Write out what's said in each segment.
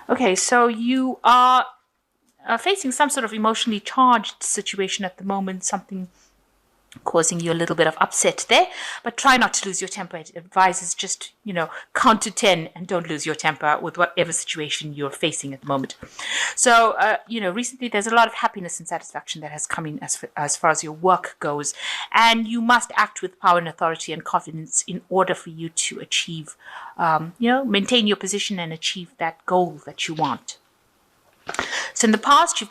Okay, so you are facing some sort of emotionally charged situation at the moment, something causing you a little bit of upset there, but try not to lose your temper. It advises just, count to 10 and don't lose your temper with whatever situation you're facing at the moment. So, recently there's a lot of happiness and satisfaction that has come in as far as your work goes. And you must act with power and authority and confidence in order for you to achieve, maintain your position and achieve that goal that you want. So in the past,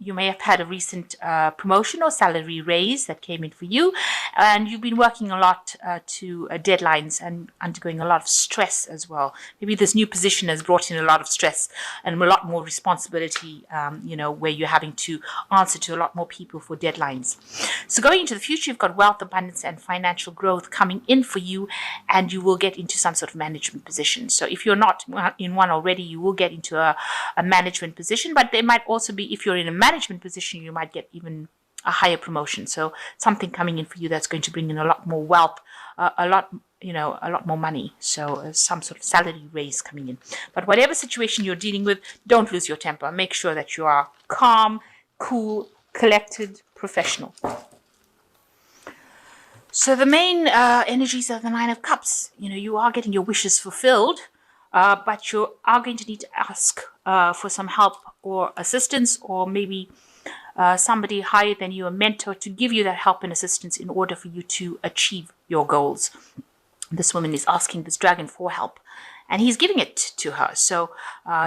you may have had a recent promotion or salary raise that came in for you, and you've been working a lot to deadlines and undergoing a lot of stress as well. Maybe this new position has brought in a lot of stress and a lot more responsibility, where you're having to answer to a lot more people for deadlines. So going into the future, you've got wealth, abundance, and financial growth coming in for you, and you will get into some sort of management position. So if you're not in one already, you will get into a management position, but there might also be, if you're in a management position, you might get even a higher promotion. So something coming in for you that's going to bring in a lot more wealth, a lot more money. So some sort of salary raise coming in. But whatever situation you're dealing with, don't lose your temper. Make sure that you are calm, cool, collected, professional. So the main energies of the Nine of Cups, you are getting your wishes fulfilled, but you are going to need to ask for some help or assistance, or maybe somebody higher than you, a mentor, to give you that help and assistance in order for you to achieve your goals. This woman is asking this dragon for help, and he's giving it to her. So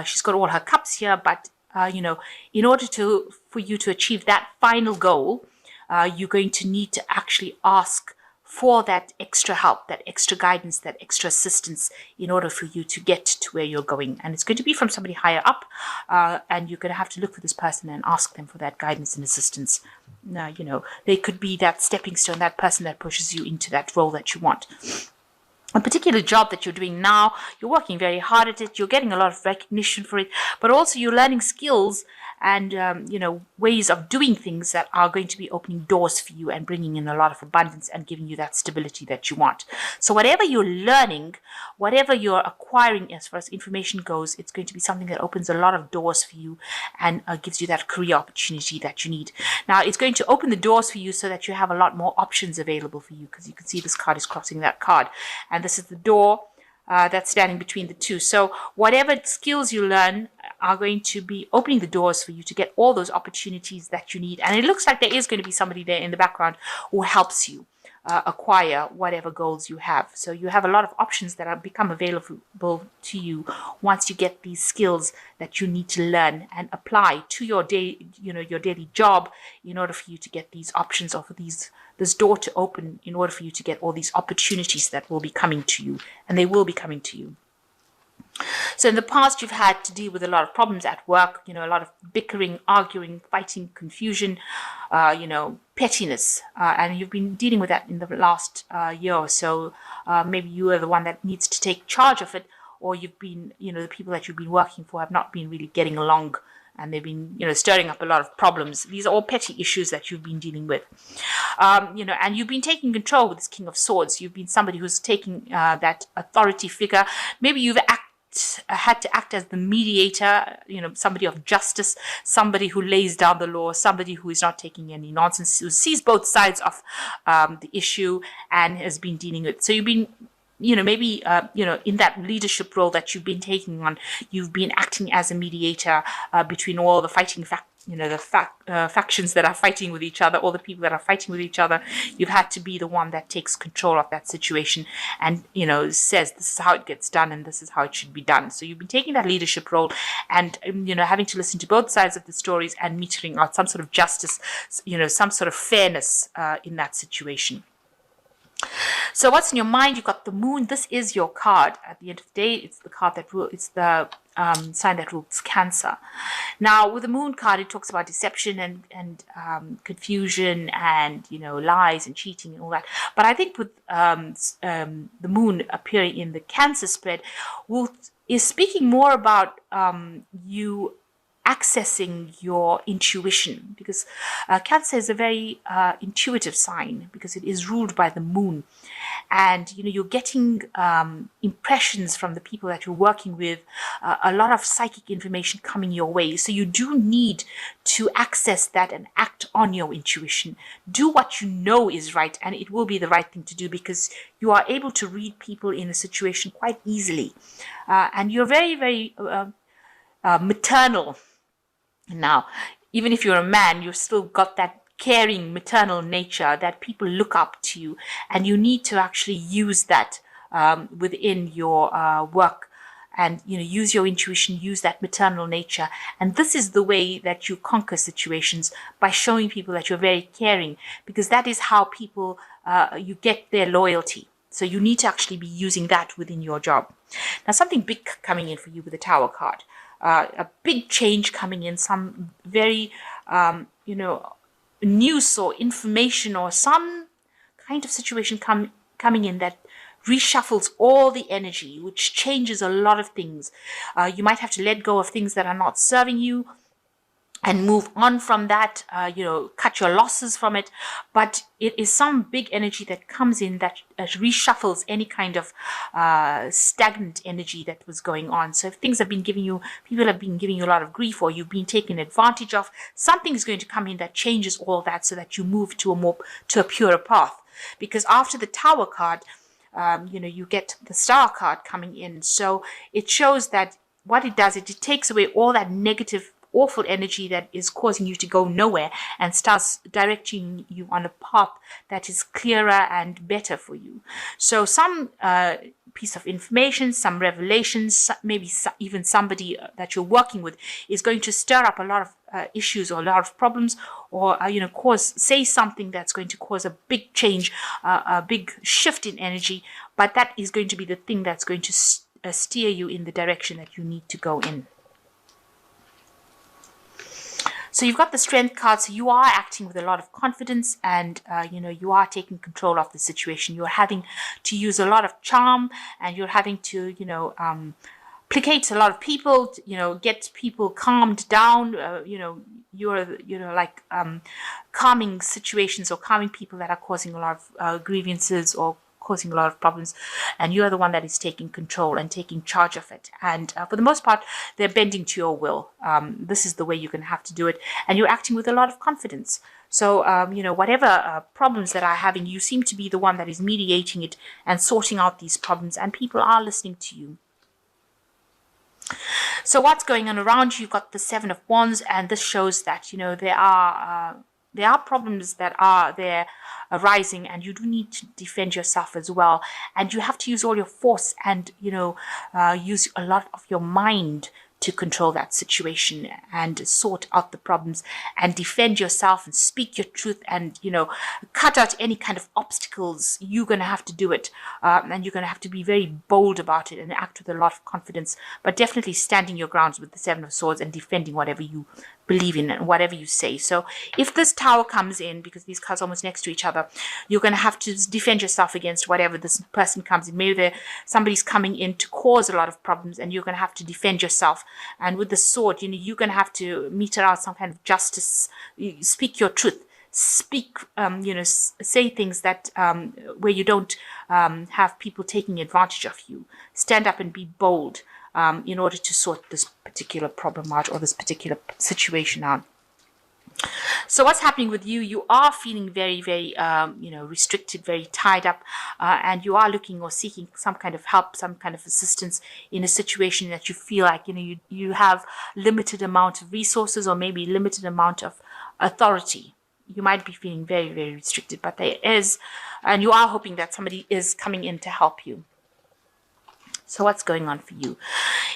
she's got all her cups here, but in order for you to achieve that final goal, you're going to need to actually ask for that extra help, that extra guidance, that extra assistance in order for you to get to where you're going. And it's going to be from somebody higher up, and you're going to have to look for this person and ask them for that guidance and assistance. Now, they could be that stepping stone, that person that pushes you into that role that you want. A particular job that you're doing now, you're working very hard at it, you're getting a lot of recognition for it, but also you're learning skills and ways of doing things that are going to be opening doors for you and bringing in a lot of abundance and giving you that stability that you want. So whatever you're learning, whatever you're acquiring as far as information goes, it's going to be something that opens a lot of doors for you and gives you that career opportunity that you need. Now, it's going to open the doors for you so that you have a lot more options available for you, because you can see this card is crossing that card, and this is the door that's standing between the two. So whatever skills you learn are going to be opening the doors for you to get all those opportunities that you need. And it looks like there is going to be somebody there in the background who helps you acquire whatever goals you have. So you have a lot of options that have become available to you once you get these skills that you need to learn and apply to your your daily job, in order for you to get these options, or for this door to open, in order for you to get all these opportunities that will be coming to you, and they will be coming to you. So in the past, you've had to deal with a lot of problems at work, a lot of bickering, arguing, fighting, confusion, pettiness, and you've been dealing with that in the last year or so. Maybe you are the one that needs to take charge of it, or you've been, the people that you've been working for have not been really getting along, and they've been, stirring up a lot of problems. These are all petty issues that you've been dealing with. And you've been taking control with this King of Swords. You've been somebody who's taking that authority figure. Maybe you've had to act as the mediator, somebody of justice, somebody who lays down the law, somebody who is not taking any nonsense, who sees both sides of the issue and has been dealing with. So you've been, maybe, in that leadership role that you've been taking on, you've been acting as a mediator between all the fighting factions that are fighting with each other, all the people that are fighting with each other. You've had to be the one that takes control of that situation and, says this is how it gets done and this is how it should be done. So you've been taking that leadership role and, having to listen to both sides of the stories and metering out some sort of justice, some sort of fairness in that situation. So what's in your mind? You've got the moon. This is your card. At the end of the day, it's the card that it's the sign that rules Cancer. Now, with the moon card, it talks about deception and confusion and, lies and cheating and all that. But I think with the moon appearing in the Cancer spread is speaking more about you accessing your intuition, because Cancer is a very intuitive sign because it is ruled by the moon. And you're getting impressions from the people that you're working with, a lot of psychic information coming your way. So you do need to access that and act on your intuition. Do what you know is right, and it will be the right thing to do, because you are able to read people in a situation quite easily. And you're very, very maternal. Now, even if you're a man, you've still got that caring maternal nature that people look up to you, and you need to actually use that within your work, and use your intuition, use that maternal nature. And this is the way that you conquer situations, by showing people that you're very caring, because that is how people you get their loyalty. So you need to actually be using that within your job. Now, something big coming in for you with the Tower card. A big change coming in, some very, news or information or some kind of situation coming in that reshuffles all the energy, which changes a lot of things. You might have to let go of things that are not serving you and move on from that, cut your losses from it. But it is some big energy that comes in that reshuffles any kind of stagnant energy that was going on. So if things have been people have been giving you a lot of grief, or you've been taken advantage of, something is going to come in that changes all that, so that you move to a purer path. Because after the Tower card, you get the Star card coming in. So it shows that what it does, it takes away all that negative, awful energy that is causing you to go nowhere, and starts directing you on a path that is clearer and better for you. So some piece of information, some revelations, maybe even somebody that you're working with is going to stir up a lot of issues or a lot of problems, or say something that's going to cause a big change, a big shift in energy. But that is going to be the thing that's going to steer you in the direction that you need to go in. So you've got the Strength card, so you are acting with a lot of confidence, and you are taking control of the situation. You're having to use a lot of charm, and you're having to placate a lot of people, get people calmed down. You're like calming situations, or calming people that are causing a lot of grievances or causing a lot of problems, and you are the one that is taking control and taking charge of it. And for the most part, they're bending to your will. This is the way you're going to have to do it, and you're acting with a lot of confidence. So whatever problems that are having, you seem to be the one that is mediating it and sorting out these problems, and people are listening to you. So what's going on around you? You've got the Seven of Wands, and this shows that there are problems that are there arising, and you do need to defend yourself as well. And you have to use all your force, and use a lot of your mind to control that situation and sort out the problems and defend yourself and speak your truth, and cut out any kind of obstacles. You're going to have to do it, and you're going to have to be very bold about it and act with a lot of confidence, but definitely standing your grounds with the Seven of Swords and defending whatever you believe in and whatever you say. So if this Tower comes in, because these cards are almost next to each other, you're going to have to defend yourself against whatever this person comes in. Maybe somebody's coming in to cause a lot of problems, and you're going to have to defend yourself. And with the sword, you're going to have to meter out some kind of justice. You speak your truth. Speak, say things that where you don't have people taking advantage of you. Stand up and be bold in order to sort this particular problem out, or this particular situation out. So what's happening with you? You are feeling very, very, restricted, very tied up, and you are looking or seeking some kind of help, some kind of assistance in a situation that you feel like, you have limited amount of resources, or maybe limited amount of authority. You might be feeling very, very restricted, but there is, and you are hoping that somebody is coming in to help you. So what's going on for you?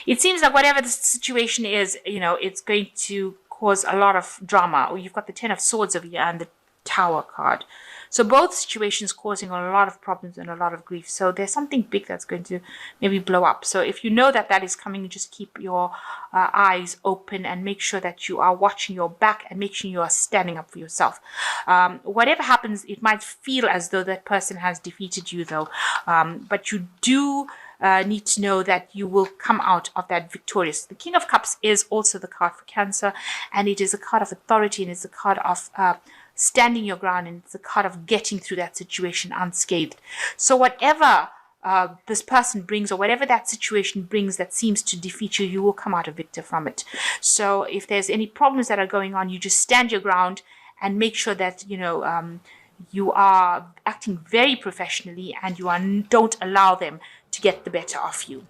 It seems like whatever the situation is, it's going to cause a lot of drama. You've got the Ten of Swords over here and the Tower card. So both situations causing a lot of problems and a lot of grief. So there's something big that's going to maybe blow up. So if you know that that is coming, just keep your eyes open and make sure that you are watching your back and make sure you are standing up for yourself. Whatever happens, it might feel as though that person has defeated you, though. But you do need to know that you will come out of that victorious. The King of Cups is also the card for Cancer, and it is a card of authority, and it's a card of standing your ground, and it's a card of getting through that situation unscathed. So whatever this person brings, or whatever that situation brings that seems to defeat you, you will come out a victor from it. So if there's any problems that are going on, you just stand your ground and make sure that you are acting very professionally, and don't allow them to get the better of you.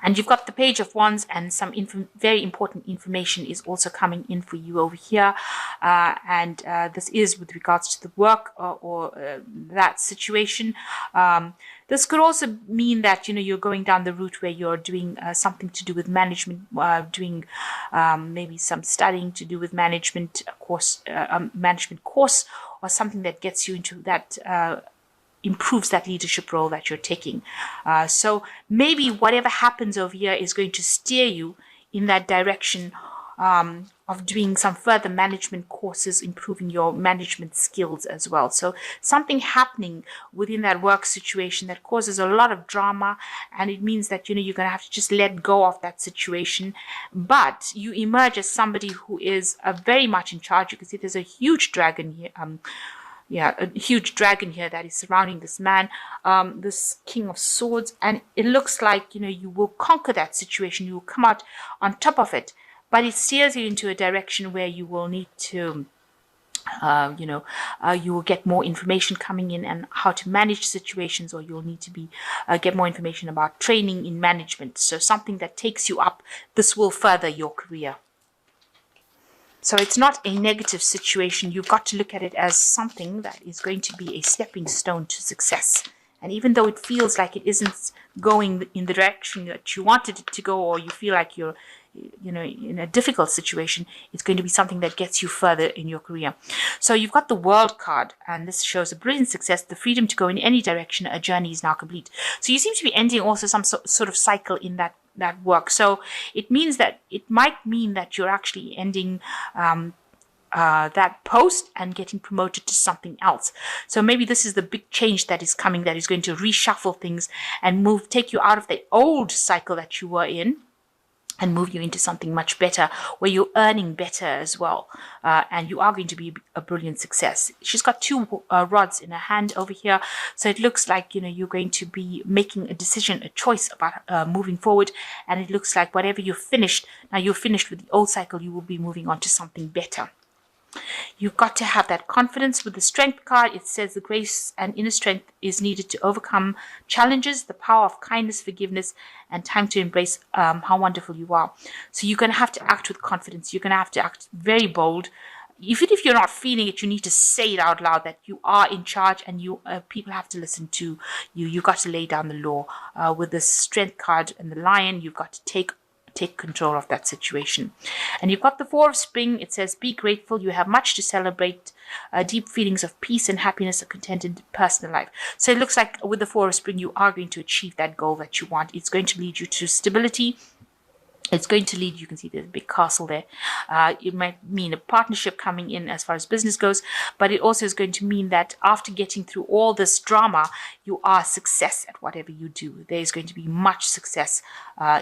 And you've got the Page of Wands, and some very important information is also coming in for you over here. This is with regards to the work or that situation. This could also mean that you're going down the route where you're doing something to do with management, doing maybe some studying to do with management course, or something that gets you into that. Improves that leadership role that you're taking. So maybe whatever happens over here is going to steer you in that direction of doing some further management courses, improving your management skills as well. So something happening within that work situation that causes a lot of drama, and it means that you're going to have to just let go of that situation. But you emerge as somebody who is very much in charge. You can see there's a huge dragon here. A huge dragon here that is surrounding this man, this King of Swords, and it looks like you will conquer that situation. You will come out on top of it, but it steers you into a direction where you will need to you will get more information coming in and how to manage situations, or you'll need to get more information about training in management. So something that takes you up. This will further your career. So it's not a negative situation. You've got to look at it as something that is going to be a stepping stone to success. And even though it feels like it isn't going in the direction that you wanted it to go, or you feel like you're in a difficult situation, it's going to be something that gets you further in your career. So you've got the World card, and this shows a brilliant success, the freedom to go in any direction. A journey is now complete. So you seem to be ending also some sort of cycle in that work. So it might mean that you're actually ending that post and getting promoted to something else. So maybe this is the big change that is coming, that is going to reshuffle things and take you out of the old cycle that you were in, and move you into something much better, where you're earning better as well. And you are going to be a brilliant success. She's got two rods in her hand over here. So it looks like, you're going to be making a decision, a choice about moving forward. And it looks like whatever you're finished with the old cycle, you will be moving on to something better. You've got to have that confidence. With the Strength card, it says the grace and inner strength is needed to overcome challenges, the power of kindness, forgiveness, and time to embrace how wonderful you are. So you're going to have to act with confidence. You're going to have to act very bold. Even if you're not feeling it, you need to say it out loud that you are in charge, and people have to listen to you. You've got to lay down the law. With the Strength card and the Lion, you've got to take control of that situation. And you've got the Four of Spring. It says, be grateful. You have much to celebrate. Deep feelings of peace and happiness, a contented personal life. So it looks like with the Four of Spring, you are going to achieve that goal that you want. It's going to lead you to stability. It's going to lead, you can see there's a big castle there. It might mean a partnership coming in as far as business goes, but it also is going to mean that after getting through all this drama, you are a success at whatever you do. There is going to be much success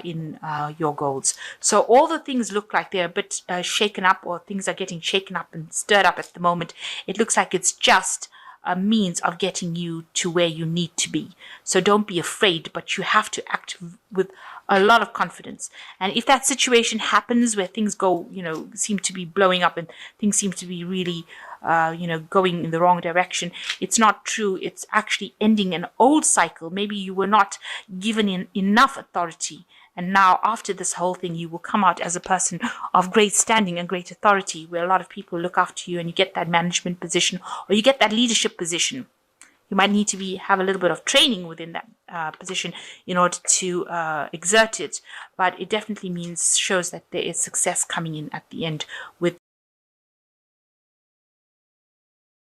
in your goals. So all the things look like they're a bit shaken up, or things are getting shaken up and stirred up at the moment. It looks like it's just a means of getting you to where you need to be. So don't be afraid, but you have to act with a lot of confidence. And if that situation happens where things go, seem to be blowing up and things seem to be really, going in the wrong direction, it's not true. It's actually ending an old cycle. Maybe you were not given enough authority. And now after this whole thing, you will come out as a person of great standing and great authority, where a lot of people look after you, and you get that management position, or you get that leadership position. You might need to have a little bit of training within that position in order to exert it, but it definitely shows that there is success coming in at the end with